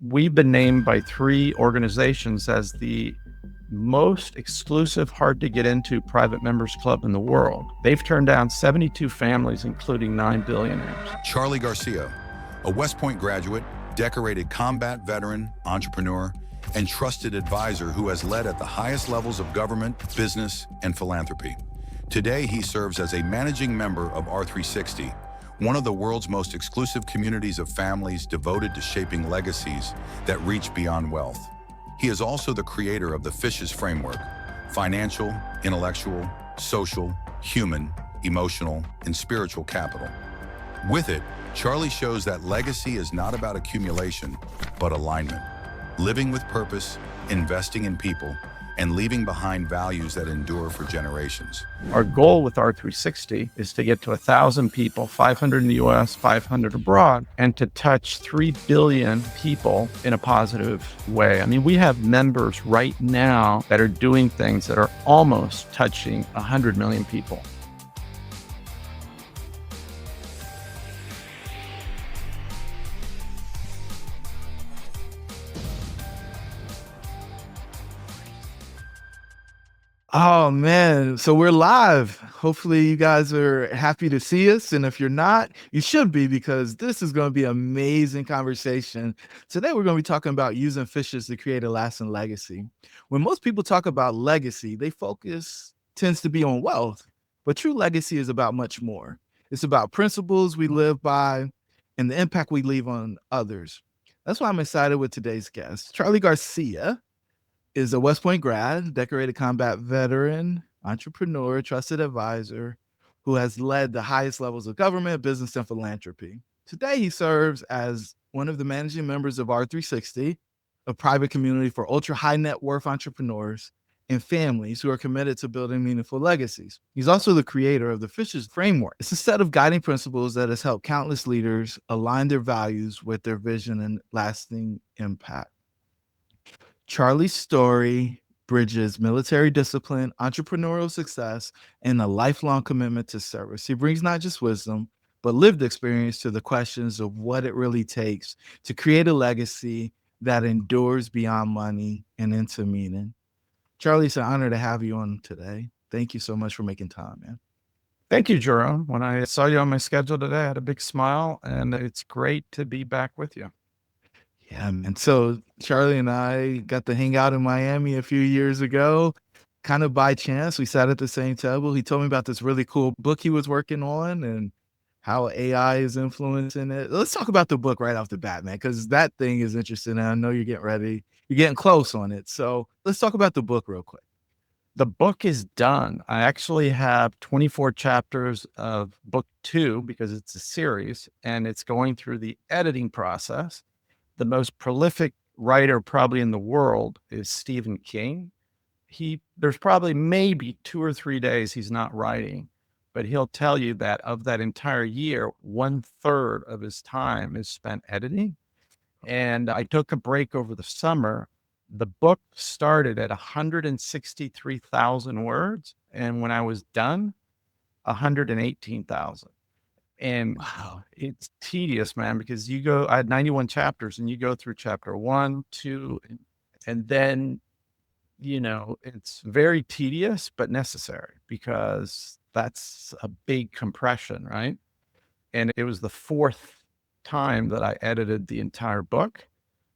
We've been named by 3 organizations as the most exclusive, hard to get into private members club in the world. They've turned down 72 families, including 9 billionaires. Charlie Garcia, a West Point graduate, decorated combat veteran, entrepreneur, and trusted advisor who has led at the highest levels of government, business, and philanthropy. Today, he serves as a managing member of R360, one of the world's most exclusive communities of families devoted to shaping legacies that reach beyond wealth. He is also the creator of the F.I.S.H.E.S framework: financial, intellectual, social, human, emotional, and spiritual capital. With it, Charlie shows that legacy is not about accumulation, but alignment. Living with purpose, investing in people, and leaving behind values that endure for generations. Our goal with R360 is to get to 1,000 people, 500 in the US, 500 abroad, and to touch 3 billion people in a positive way. I mean, we have members right now that are doing things that are almost touching 100 million people. Oh man, so we're live. Hopefully you guys are happy to see us. And if you're not, you should be, because this is going to be an amazing conversation. Today we're going to be talking about using fishes to create a lasting legacy. When most people talk about legacy, they focus tends to be on wealth, but true legacy is about much more. It's about principles we live by and the impact we leave on others. That's why I'm excited with today's guest. Charlie Garcia is a West Point grad, decorated combat veteran, entrepreneur, trusted advisor, who has led the highest levels of government, business, and philanthropy. Today, he serves as one of the managing members of R360, a private community for ultra high net worth entrepreneurs and families who are committed to building meaningful legacies. He's also the creator of the F.I.S.H.E.S framework. It's a set of guiding principles that has helped countless leaders align their values with their vision and lasting impact. Charlie's story bridges military discipline, entrepreneurial success, and a lifelong commitment to service. He brings not just wisdom, but lived experience to the questions of what it really takes to create a legacy that endures beyond money and into meaning. Charlie, it's an honor to have you on today. Thank you so much for making time, man. Thank you, Jerome. When I saw you on my schedule today, I had a big smile, and it's great to be back with you. Yeah, man. So Charlie and I got to hang out in Miami a few years ago, kind of by chance. We sat at the same table. He told me about this really cool book he was working on and how AI is influencing it. Let's talk about the book right off the bat, man, because that thing is interesting. And I know you're getting ready. You're getting close on it. So let's talk about the book real quick. The book is done. I actually have 24 chapters of book 2 because it's a series, and it's going through the editing process. The most prolific writer probably in the world is Stephen King. There's probably maybe 2 or 3 days he's not writing, but he'll tell you that of that entire year, 1/3 of his time is spent editing. And I took a break over the summer. The book started at 163,000 words, and when I was done, 118,000. And Wow. it's tedious, man, because I had 91 chapters, and you go through chapter 1, 2, and then, it's very tedious, but necessary, because that's a big compression, right? And it was the 4th time that I edited the entire book.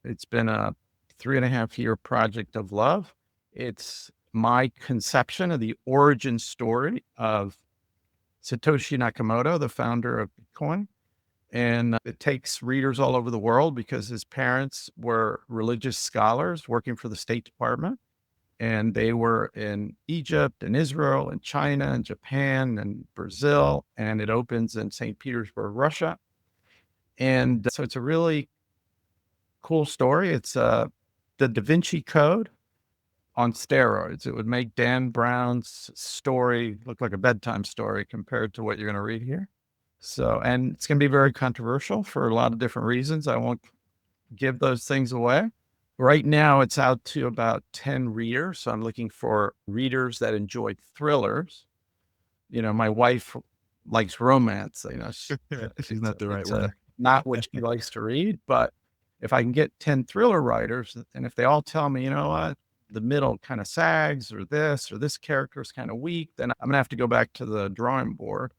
It's been a 3.5-year project of love. It's my conception of the origin story of Satoshi Nakamoto, the founder of Bitcoin. And it takes readers all over the world because his parents were religious scholars working for the State Department. And they were in Egypt and Israel and China and Japan and Brazil. And it opens in St. Petersburg, Russia. And so it's a really cool story. It's the Da Vinci Code on steroids. It would make Dan Brown's story look like a bedtime story compared to what you're going to read here. So, and it's going to be very controversial for a lot of different reasons. I won't give those things away. Right now, it's out to about 10 readers. So I'm looking for readers that enjoy thrillers. My wife likes romance. She's not the right one. Not what she likes to read, but if I can get 10 thriller writers, and if they all tell me, you know what, the middle kind of sags or this character is kind of weak, then I'm gonna have to go back to the drawing board.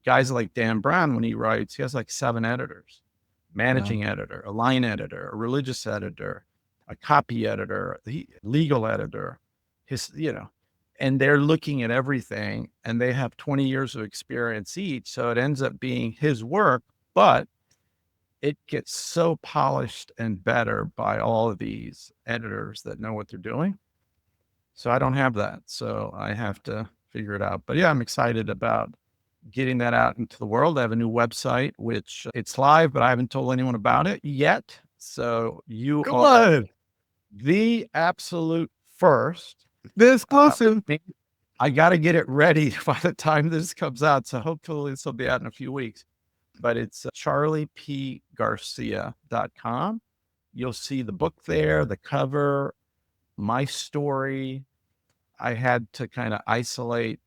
Guys like Dan Brown, when he writes, he has like 7 editors, Wow. managing editor, a line editor, a religious editor, a copy editor, the legal editor, and they're looking at everything, and they have 20 years of experience each. So it ends up being his work, but it gets so polished and better by all of these editors that know what they're doing. So I don't have that. So I have to figure it out. But yeah, I'm excited about getting that out into the world. I have a new website, which it's live, but I haven't told anyone about it yet. So you Come are on. the absolute first. The exclusive. I got to get it ready by the time this comes out. So hopefully this will be out in a few weeks. But it's charliepgarcia.com. You'll see the book there, the cover, my story. I had to kind of isolate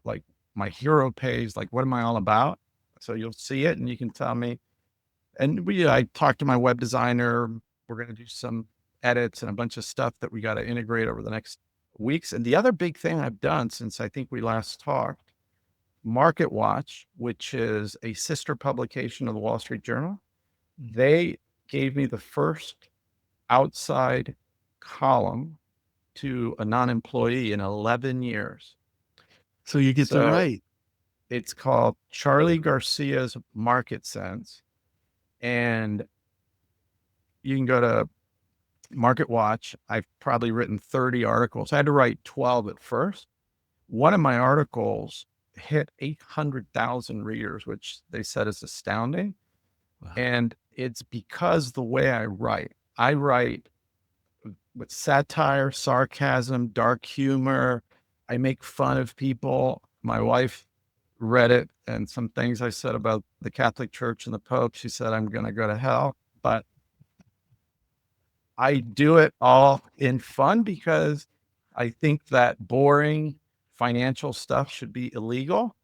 like my hero page, like what am I all about? So you'll see it and you can tell me. And I talked to my web designer. We're going to do some edits and a bunch of stuff that we got to integrate over the next weeks. And the other big thing I've done since I think we last talked, Market Watch, which is a sister publication of the Wall Street Journal, they gave me the first outside column to a non-employee in 11 years. So you get to So write. it's called Charlie Garcia's Market Sense. And you can go to Market Watch. I've probably written 30 articles. I had to write 12 at first. One of my articles hit 800,000 readers, which they said is astounding. Wow. And it's because the way I write with satire, sarcasm, dark humor. I make fun of people. My wife read it and some things I said about the Catholic Church and the Pope. She said, I'm going to go to hell. But I do it all in fun because I think that boring financial stuff should be illegal.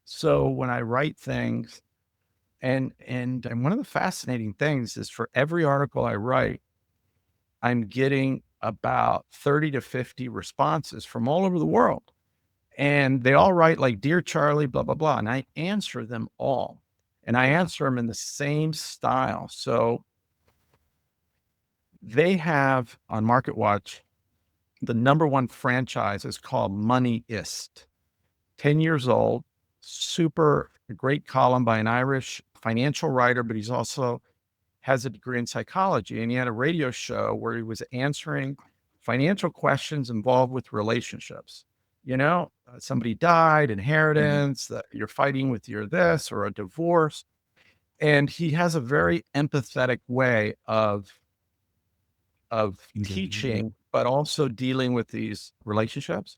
So when I write things, and one of the fascinating things is for every article I write, I'm getting about 30 to 50 responses from all over the world. And they all write like, Dear Charlie, blah, blah, blah. And I answer them all. And I answer them in the same style. So they have on Market Watch, the number one franchise is called Moneyist. 10 years old, super great column by an Irish financial writer, but he's also has a degree in psychology. And he had a radio show where he was answering financial questions involved with relationships. Somebody died, inheritance, that you're fighting with your this or a divorce. And he has a very empathetic way of teaching, but also dealing with these relationships.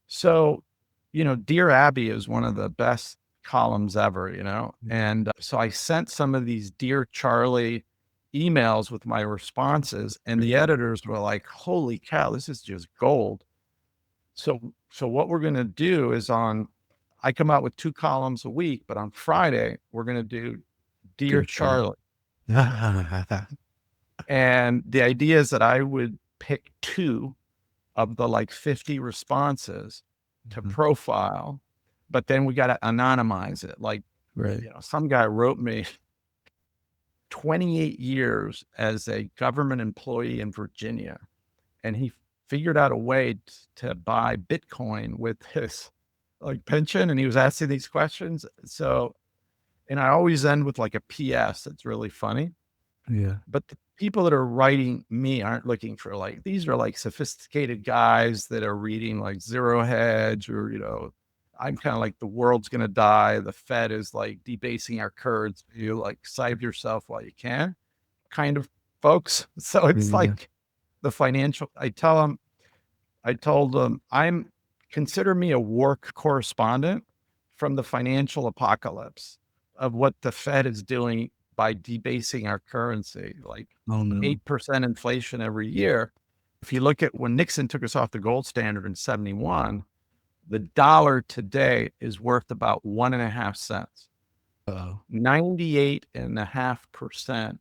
So, Dear Abby is one of the best columns ever, and so I sent some of these Dear Charlie emails with my responses, and the editors were like, holy cow, this is just gold. So what we're going to do is I come out with 2 columns a week, but on Friday, we're going to do Dear Charlie. And the idea is that I would pick 2 of the like 50 responses to profile, but then we got to anonymize it. Like, Right. Some guy wrote me 28 years as a government employee in Virginia, and he figured out a way to buy Bitcoin with his like pension. And he was asking these questions. So, and I always end with like a PS. That's really funny. Yeah. But the people that are writing me aren't looking for like, these are like sophisticated guys that are reading like Zero Hedge or, I'm kind of like the world's going to die. The Fed is like debasing our currency. You like save yourself while you can kind of folks. So it's like the financial, I told them, consider me a work correspondent from the financial apocalypse of what the Fed is doing by debasing our currency, like 8% inflation every year. If you look at when Nixon took us off the gold standard in 71, the dollar today is worth about 1.5 cents. 98.5%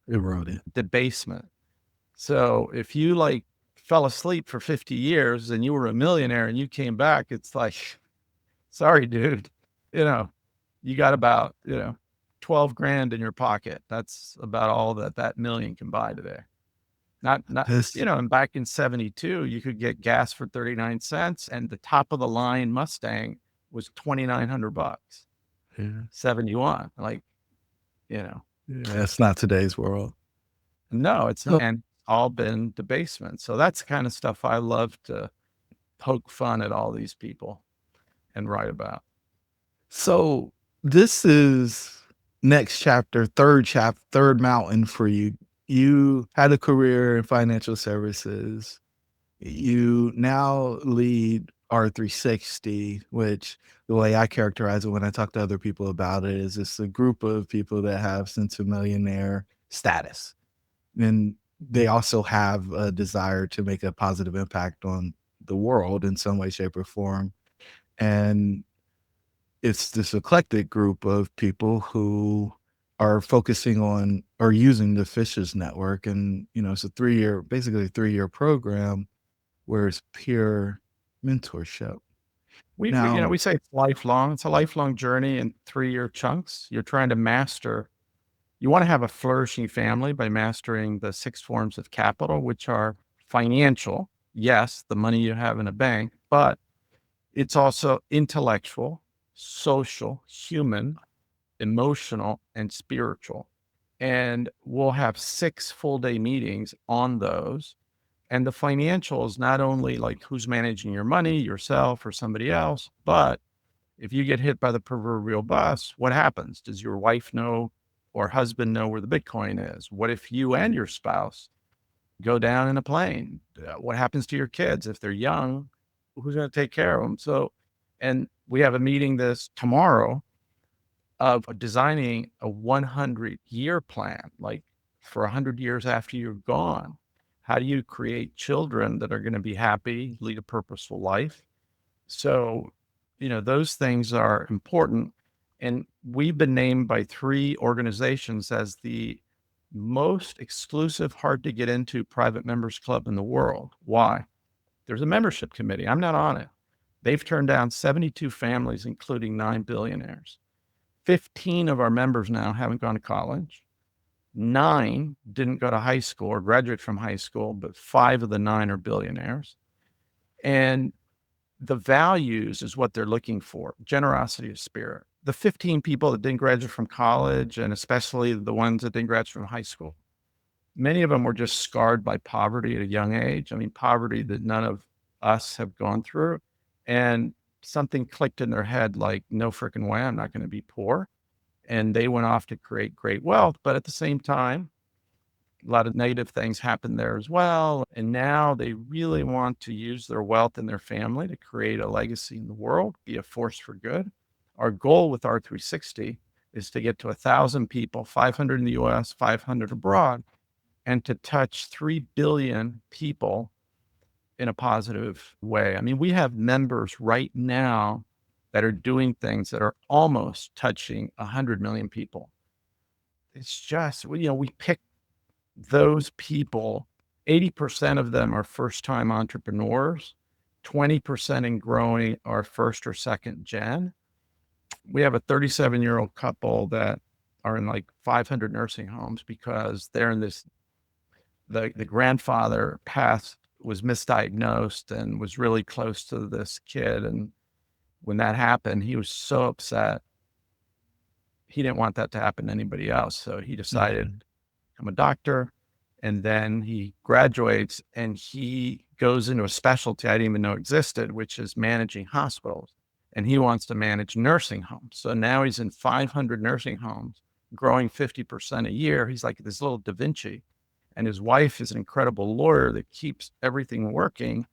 Eroded. debasement. So if you like fell asleep for 50 years and you were a millionaire and you came back, it's like, sorry, dude, you know, you got about, 12 grand in your pocket. That's about all that that million can buy today. Not, This, and back in 72, you could get gas for 39 cents and the top of the line Mustang was 2,900 bucks, yeah, 71. Like, you know, that's not today's world. no, it's not, So, and all been debasement. So that's the kind of stuff I love to poke fun at all these people and write about. so this is next chapter, third mountain for you. You had a career in financial services. You now lead R360, which the way I characterize it when I talk to other people about it is it's a group of people that have centimillionaire status. And they also have a desire to make a positive impact on the world in some way, shape, or form. And it's this eclectic group of people who are focusing on or using the F.I.S.H.E.S network. And, it's a basically a 3-year program where it's peer mentorship. We Now, say it's lifelong. It's a lifelong journey in 3-year chunks. You're trying to master. You want to have a flourishing family by mastering the 6 forms of capital, which are financial. Yes, the money you have in a bank, but it's also intellectual, social, human, emotional, and spiritual. And we'll have 6 full day meetings on those. And the financial is not only like who's managing your money, yourself or somebody else, but if you get hit by the proverbial bus, what happens? Does your wife know or husband know where the Bitcoin is? What if you and your spouse go down in a plane? What happens to your kids if they're young? Who's going to take care of them? So, and we have a meeting this tomorrow of designing a 100-year plan, like for 100 years after you're gone. How do you create children that are going to be happy, lead a purposeful life? So, those things are important. And we've been named by 3 organizations as the most exclusive, hard to get into private members club in the world. Why? There's a membership committee. I'm not on it. They've turned down 72 families, including 9 billionaires. 15 of our members now haven't gone to college. 9 didn't go to high school or graduate from high school, but 5 of the 9 are billionaires. And the values is what they're looking for. Generosity of spirit. The 15 people that didn't graduate from college, and especially the ones that didn't graduate from high school, many of them were just scarred by poverty at a young age. I mean, poverty that none of us have gone through. And something clicked in their head like, no freaking way, I'm not going to be poor. And they went off to create great wealth. But at the same time, a lot of negative things happened there as well. And now they really want to use their wealth and their family to create a legacy in the world, be a force for good. Our goal with R360 is to get to 1,000 people, 500 in the US, 500 abroad, and to touch 3 billion people in a positive way. I mean, we have members right now that are doing things that are almost touching 100 million people. It's just, we pick those people. 80% of them are first time entrepreneurs, 20% in growing are first or second gen. We have a 37-year-old couple that are in like 500 nursing homes because they're in this, the grandfather passed, was misdiagnosed and was really close to this kid. And when that happened, he was so upset. He didn't want that to happen to anybody else. So he decided mhm. to become a doctor. And then he graduates and he goes into a specialty I didn't even know existed, which is managing hospitals. And he wants to manage nursing homes. So now he's in 500 nursing homes, growing 50% a year. He's like this little Da Vinci. And his wife is an incredible lawyer that keeps everything working.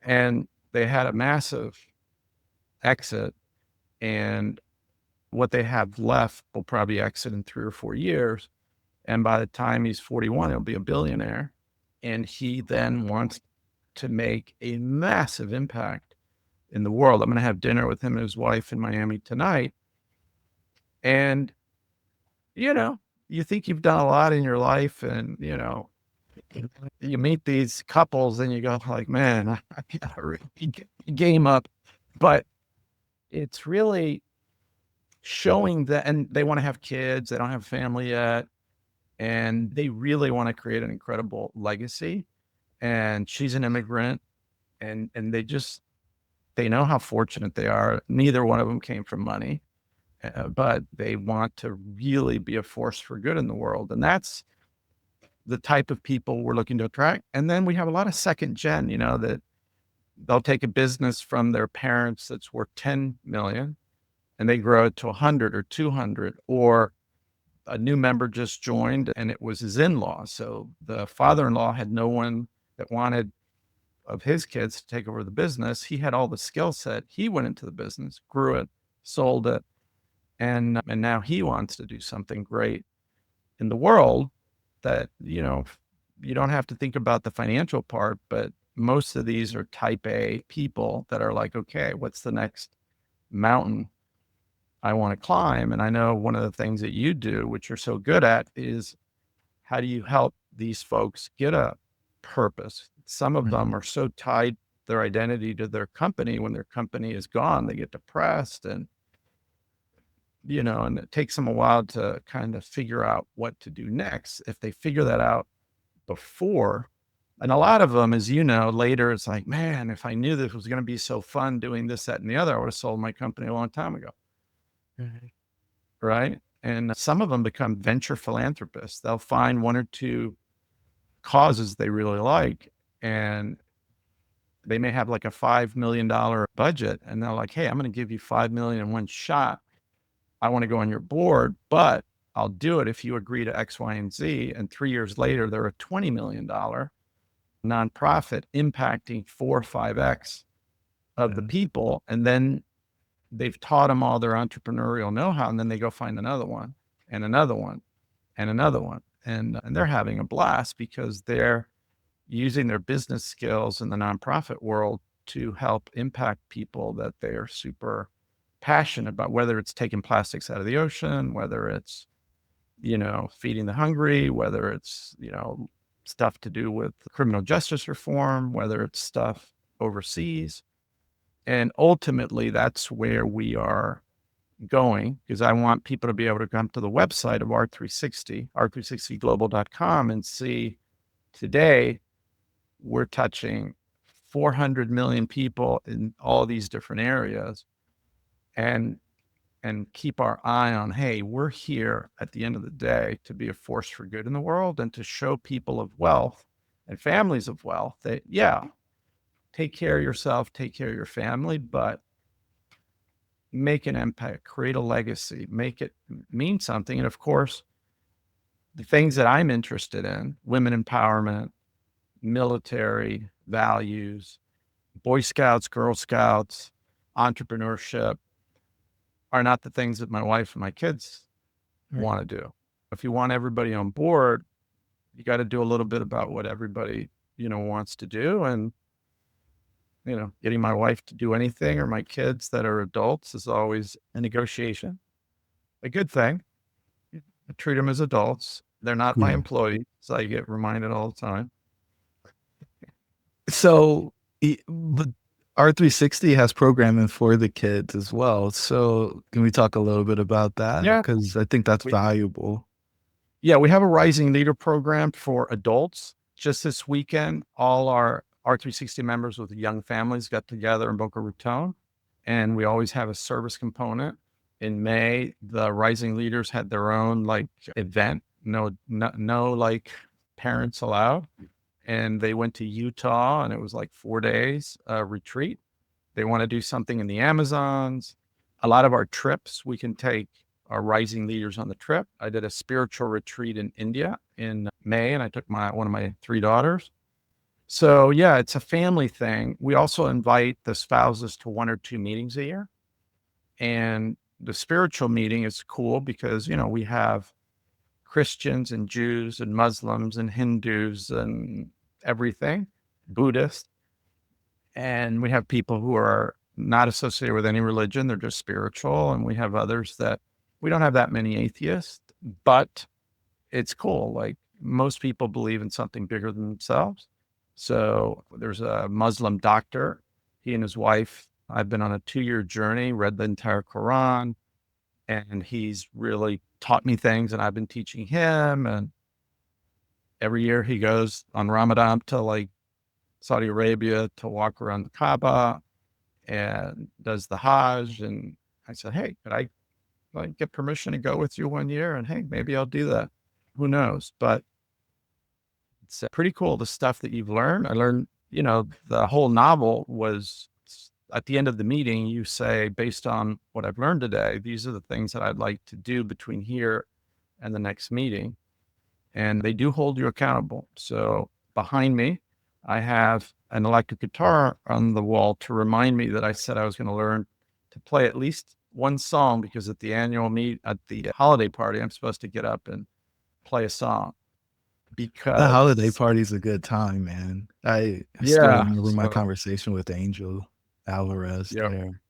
And they had a massive exit. And what they have left will probably exit in 3 or 4 years. And by the time he's 41, he'll be a billionaire. And he then wants to make a massive impact in the world. I'm going to have dinner with him and his wife in Miami tonight. And, you know, you think you've done a lot in your life, and you meet these couples and you go like, man, I gotta really game up. But it's really showing that, and they want to have kids, they don't have a family yet, and they really want to create an incredible legacy. And she's an immigrant, and they know how fortunate they are. Neither one of them came from money, but they want to really be a force for good in the world. And that's the type of people we're looking to attract. And then we have a lot of second gen, that they'll take a business from their parents that's worth 10 million and they grow it to 100 or 200, or a new member just joined and it was his in-law. So the father-in-law had no one that wanted of his kids to take over the business. He had all the skill set. He went into the business, grew it, sold it, and now he wants to do something great in the world that, you don't have to think about the financial part, but most of these are type A people that are like, okay, what's the next mountain I want to climb? And I know one of the things that you do, which you're so good at, is how do you help these folks get a purpose? Some of them are so tied their identity to their company. When their company is gone, they get depressed, and it takes them a while to kind of figure out what to do next. If they figure that out before, and a lot of them, as you know, later it's like, man, if I knew this was going to be so fun doing this, that, and the other, I would have sold my company a long time ago. Mhm. Right. And some of them become venture philanthropists. They'll find one or two causes they really like, and they may have like a $5 million budget, and they're like, hey, I'm going to give you 5 million in one shot. I want to go on your board, but I'll do it if you agree to X, Y, and Z. And 3 years later, they're a $20 million nonprofit impacting 4 or 5x of the people. And then they've taught them all their entrepreneurial know-how, and then they go find another one and another one and another one. And they're having a blast because they're using their business skills in the nonprofit world to help impact people that they are super passionate about, whether it's taking plastics out of the ocean, whether it's, feeding the hungry, whether it's, stuff to do with criminal justice reform, whether it's stuff overseas. And ultimately, that's where we are going, because I want people to be able to come to the website of R360, r360global.com, and see today we're touching 400 million people in all these different areas, and keep our eye on, hey, we're here at the end of the day to be a force for good in the world and to show people of wealth and families of wealth that, yeah, take care of yourself, take care of your family, but make an impact, create a legacy, make it mean something. And of course, the things that I'm interested in, women empowerment, military values, Boy Scouts, Girl Scouts, entrepreneurship, are not the things that my wife and my kids Right. want to do. If you want everybody on board, you got to do a little bit about what everybody, wants to do. And, getting my wife to do anything or my kids that are adults is always a negotiation, a good thing. I treat them as adults. They're not my Yeah. employees. So I get reminded all the time. So the R360 has programming for the kids as well. So can we talk a little bit about that? Yeah. Because I think that's We, valuable. yeah, we have a Rising Leader program for adults. Just this weekend, all our R360 members with young families got together in Boca Raton, and we always have a service component. In May, the Rising Leaders had their own like event, no like parents allowed. And they went to Utah, and it was like 4 days retreat. They want to do something in the Amazons. A lot of our trips, we can take our rising leaders on the trip. I did a spiritual retreat in India in May, and I took one of my 3 daughters. So yeah, it's a family thing. We also invite the spouses to 1 or 2 meetings a year. And the spiritual meeting is cool because, we have Christians and Jews and Muslims and Hindus and everything, Buddhists. And we have people who are not associated with any religion, they're just spiritual. And we have others that we don't have that many atheists, but it's cool. Like most people believe in something bigger than themselves. So there's a Muslim doctor. He and his wife, I've been on a 2-year journey, read the entire Quran, and he's really taught me things, and I've been teaching him. And every year he goes on Ramadan to like Saudi Arabia to walk around the Kaaba and does the Hajj. And I said, hey, could I like get permission to go with you one year? And hey, maybe I'll do that. Who knows? But it's pretty cool, the stuff that you've learned. I learned, the whole novel was at the end of the meeting, you say, based on what I've learned today, these are the things that I'd like to do between here and the next meeting. And they do hold you accountable. So behind me, I have an electric guitar on the wall to remind me that I said I was going to learn to play at least one song, because at the at the holiday party, I'm supposed to get up and play a song. The holiday Because party's a good time, man. I still yeah, remember my so conversation with Angel Alvarez yeah, there.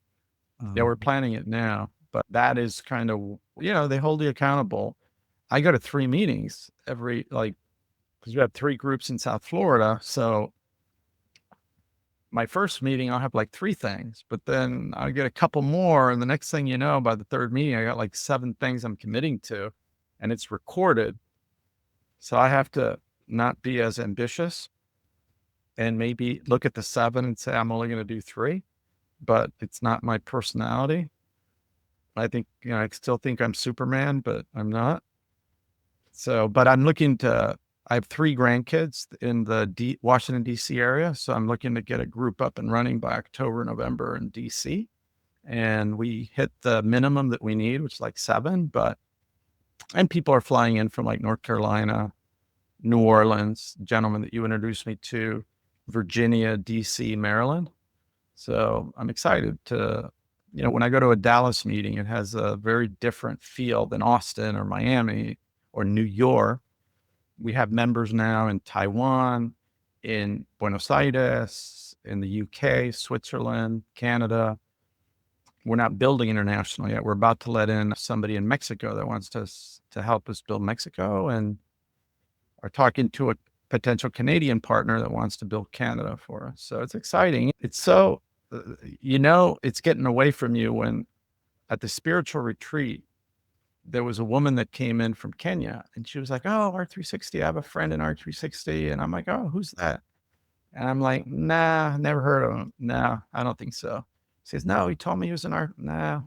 yeah, we're Um, planning it now, but that is kind of, they hold you accountable. I go to 3 meetings every, like, because we have 3 groups in South Florida. So my first meeting, I'll have like 3 things, but then I get a couple more. And the next thing you know, by the 3rd meeting, I got like 7 things I'm committing to, and it's recorded. So I have to not be as ambitious and maybe look at the 7 and say, I'm only going to do 3, but it's not my personality. I think, I still think I'm Superman, but I'm not. So, but I have 3 grandkids in the Washington, D.C. area. So I'm looking to get a group up and running by October, November in D.C. And we hit the minimum that we need, which is like 7. And people are flying in from like North Carolina, New Orleans, gentleman that you introduced me to, Virginia, D.C., Maryland. So I'm excited to, when I go to a Dallas meeting, it has a very different feel than Austin or Miami or New York. We have members now in Taiwan, in Buenos Aires, in the UK, Switzerland, Canada. We're not building international yet. We're about to let in somebody in Mexico that wants to help us build Mexico, and are talking to a potential Canadian partner that wants to build Canada for us. So it's exciting. It's so, it's getting away from you. When at the spiritual retreat, there was a woman that came in from Kenya, and she was like, oh, R360. I have a friend in R360. And I'm like, oh, who's that? And I'm like, nah, never heard of him. No, I don't think so. She says, no, he told me he was in R. No.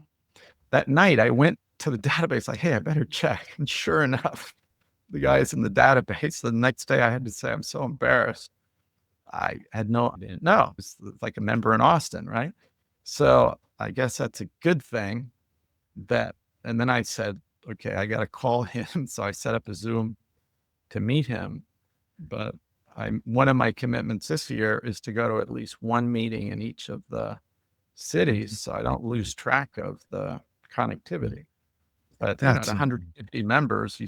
That night I went to the database, like, hey, I better check. And sure enough, the guy is in the database. The next day I had to say, I'm so embarrassed. I didn't know. It's like a member in Austin, right? So I guess that's a good thing that, and then I said, okay, I got to call him. So I set up a Zoom to meet him. But one of my commitments this year is to go to at least one meeting in each of the cities, so I don't lose track of the connectivity. But at that's 150 members,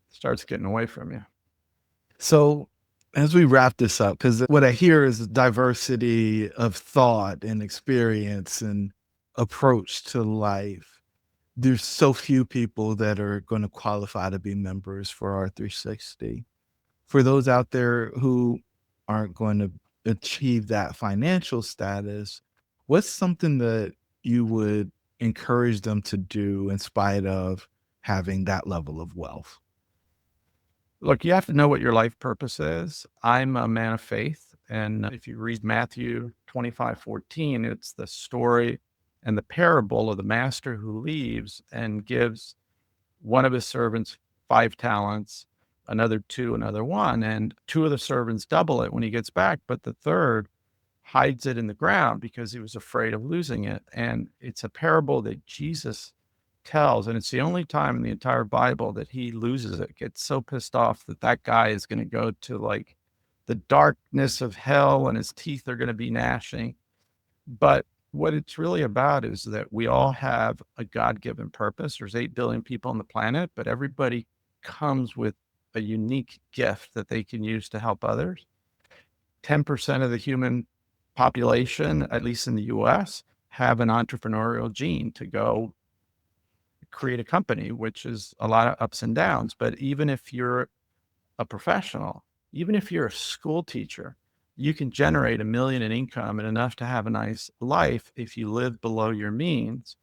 starts getting away from you. So, as we wrap this up, because what I hear is diversity of thought and experience and approach to life. There's so few people that are going to qualify to be members for R360. For those out there who aren't going to achieve that financial status, what's something that you would encourage them to do in spite of having that level of wealth? Look, you have to know what your life purpose is. I'm a man of faith. And if you read Matthew 25:14, it's the story and the parable of the master who leaves and gives one of his servants 5 talents, another 2, another 1. And 2 of the servants double it when he gets back, but the third hides it in the ground because he was afraid of losing it. And it's a parable that Jesus tells, and it's the only time in the entire Bible that he loses it, gets so pissed off that that guy is going to go to like the darkness of hell and his teeth are going to be gnashing. But what it's really about is that we all have a God-given purpose. There's 8 billion people on the planet, but everybody comes with a unique gift that they can use to help others. 10% of the human population, at least in the US, have an entrepreneurial gene to go create a company, which is a lot of ups and downs. But even if you're a professional, even if you're a school teacher, you can generate 1 million in income and enough to have a nice life if you live below your means.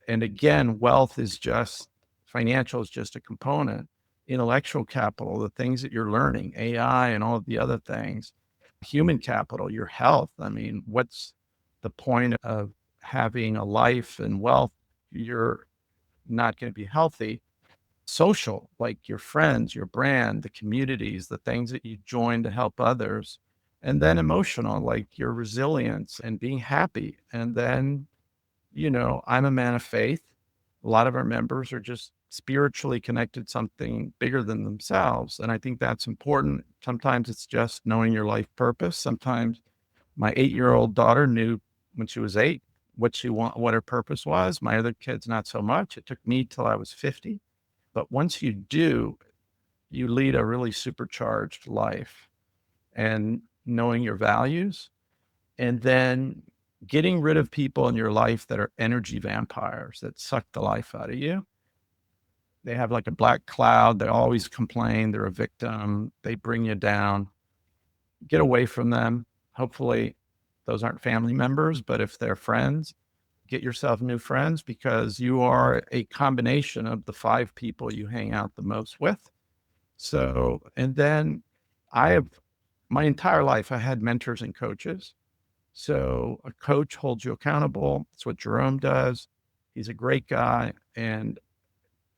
And again, wealth is just financial is just a component. Intellectual capital, the things that you're learning, AI and all of the other things, human capital, your health. I mean, what's the point of having a life and wealth? You're not going to be healthy. Social, like your friends, your brand, the communities, the things that you join to help others. And then emotional, like your resilience and being happy. And then, I'm a man of faith. A lot of our members are just spiritually connected to something bigger than themselves. And I think that's important. Sometimes it's just knowing your life purpose. Sometimes my 8-year-old daughter knew when she was 8 what her purpose was. My other kids, not so much. It took me till I was 50. But once you do, you lead a really supercharged life and knowing your values, and then getting rid of people in your life that are energy vampires that suck the life out of you. They have like a black cloud. They always complain. They're a victim. They bring you down. Get away from them. Hopefully, those aren't family members, but if they're friends, get yourself new friends, because you are a combination of the 5 people you hang out the most with. So, and then I have my entire life, I had mentors and coaches. So a coach holds you accountable. That's what Jerome does. He's a great guy. And,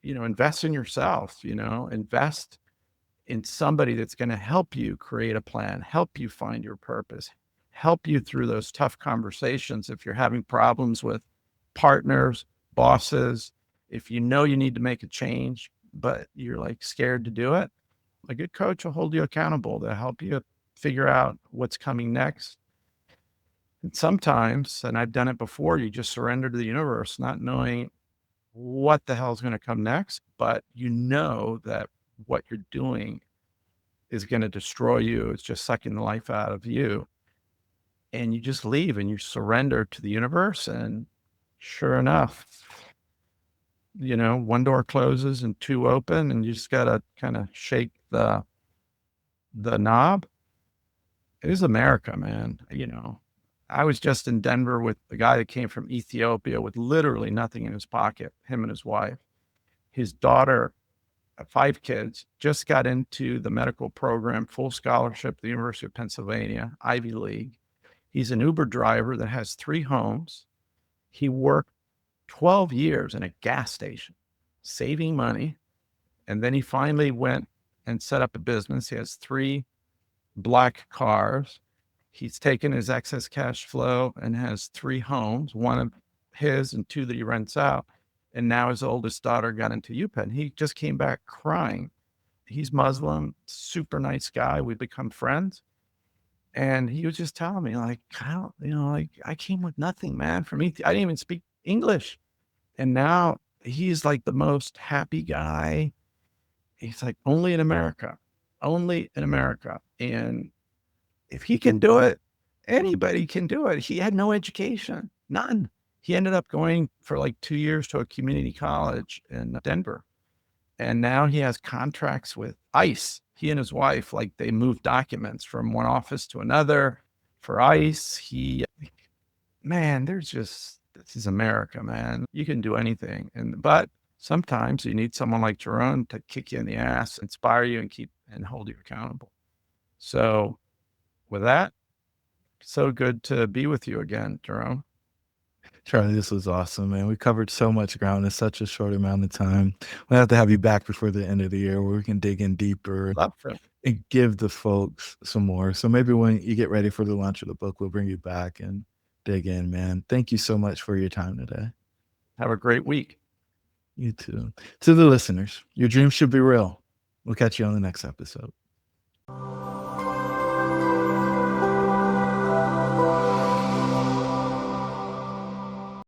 invest in yourself, invest in somebody that's going to help you create a plan, help you find your purpose, help you through those tough conversations. If you're having problems with partners, bosses, if you know you need to make a change, but you're like scared to do it, a good coach will hold you accountable to help you figure out what's coming next. And sometimes, and I've done it before, you just surrender to the universe, not knowing what the hell is going to come next, but you know that what you're doing is going to destroy you. It's just sucking the life out of you. And you just leave and you surrender to the universe. And sure enough, one door closes and 2 open, and you just got to kind of shake the knob. It is America, man. I was just in Denver with the guy that came from Ethiopia with literally nothing in his pocket, him and his wife. His daughter, 5 kids, just got into the medical program, full scholarship at the University of Pennsylvania, Ivy League. He's an Uber driver that has 3 homes. He worked 12 years in a gas station, saving money. And then he finally went and set up a business. He has 3 black cars. He's taken his excess cash flow and has 3 homes, one of his and 2 that he rents out. And now his oldest daughter got into UPenn. He just came back crying. He's Muslim, super nice guy. We've become friends. And he was just telling me, like, Kyle, I came with nothing, man, from Ethiopia. I didn't even speak English. And now he's like the most happy guy. He's like, only in America, only in America. And if he can do it, anybody can do it. He had no education, none. He ended up going for like 2 years to a community college in Denver. And now he has contracts with ICE. He and his wife, like, they move documents from one office to another for ICE. This is America, man. You can do anything. But sometimes you need someone like Jerome to kick you in the ass, inspire you, and hold you accountable. So with that, so good to be with you again, Jerome. Charlie, this was awesome, man. We covered so much ground in such a short amount of time. We'll have to have you back before the end of the year where we can dig in deeper Love for and give the folks some more. So maybe when you get ready for the launch of the book, we'll bring you back and dig in, man. Thank you so much for your time today. Have a great week. You too. To the listeners, your dreams should be real. We'll catch you on the next episode.